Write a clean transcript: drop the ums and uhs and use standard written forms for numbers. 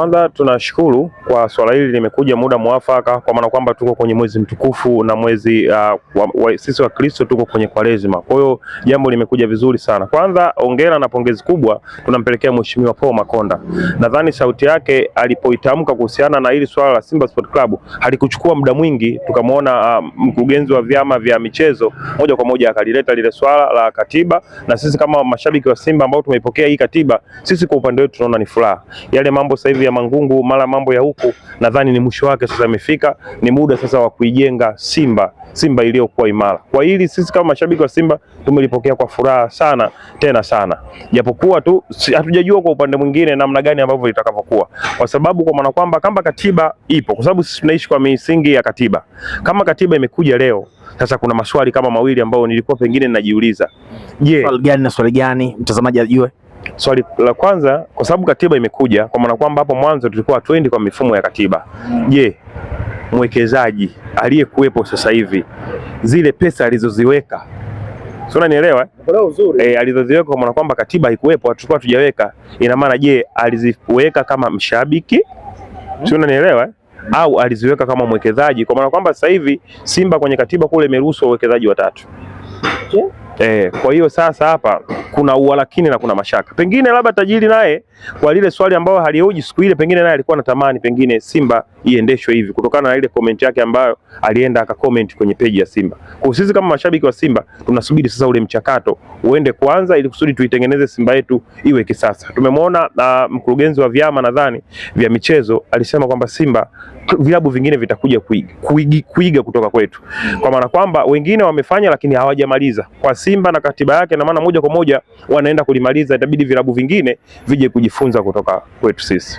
Kwanza tunashukuru kwa swala hili limekuja muda mwafaka, kwa maana kwamba tuko kwenye mwezi mtukufu na mwezi sisi wa Kristo tuko kwenye Kwaresima. Kwa hiyo jambo limekuja vizuri sana. Kwanza hongera na pongezi kubwa tunampelekea Mheshimiwa Paul Makonda. Nadhani sauti yake alipoitamka kuhusiana na hili swala la Simba Sport Club halikuchukua muda mwingi, tukamwona mkurugenzi wa vyama vya michezo moja kwa moja akalileta lile swala la katiba, na sisi kama mashabiki wa Simba ambao tumeipokea hii katiba, sisi kwa upande wetu tunaona ni furaha. Yale mambo sasa hivi ya mangungu mara mambo ya huku, nadhani ni mwisho wake sasa imefika. Ni muda sasa wa kuijenga Simba iliyokuwa imara. Kwa hili sisi kama mashabiki wa Simba tumelipokea kwa furaha sana tena sana, japokuwa tu hatujajua kwa upande mwingine namna gani ambavyo litakavyokuwa, kwa sababu kwa maana kwamba kama katiba ipo, kwa sababu sisi tunaishi kwa misingi ya katiba. Kama katiba imekuja leo, sasa kuna maswali kama mawili ambayo nilikuwa pengine ninajiuliza. Je, swali gani na swali gani mtazamaji ajue? Swali la kwanza, kwa sababu katiba imekuja, kwa maana kwamba hapo mwanzo tulikuwa hatuendi kwa mifumo ya katiba. Je, mwekezaji aliyekuwepo sasa hivi zile pesa alizoziweka, sio, unanielewa? Alizoziweka kwa maana kwamba katiba haikuwepo, tulikuwa tujaweka. Ina maana je, aliziweka kama mshabiki, sio, unanielewa? Au aliziweka kama mwekezaji? Kwa maana kwamba sasa hivi Simba kwenye katiba kule imeruhusu wawekezaji watatu. Kwa hiyo sasa hapa kuna uwalakini na kuna mashaka. Pengine labda tajiri naye kwa lile swali ambalo halioji siku ile, pengine naye alikuwa anatamani pengine Simba iendeshwe hivi kutokana na ile comment yake ambayo alienda akacomment kwenye page ya Simba. Kwa sisi kama mashabiki wa Simba tunasubiri sasa ule mchakato uende kwanza, ili kusudi tuitengeneze Simba yetu iwe kisasa. Tumemwona mkurugenzi wa vyama nadhani vya michezo alisema kwamba Simba vilabu vingine vitakuja kuiga kutoka kwetu, kwa maana kwamba wengine wamefanya lakini hawajamaliza. Kwa Simba na katiba yake, na maana moja kwa moja wanaenda kulimaliza, itabidi vilabu vingine vije kujifunza kutoka kwetu sisi.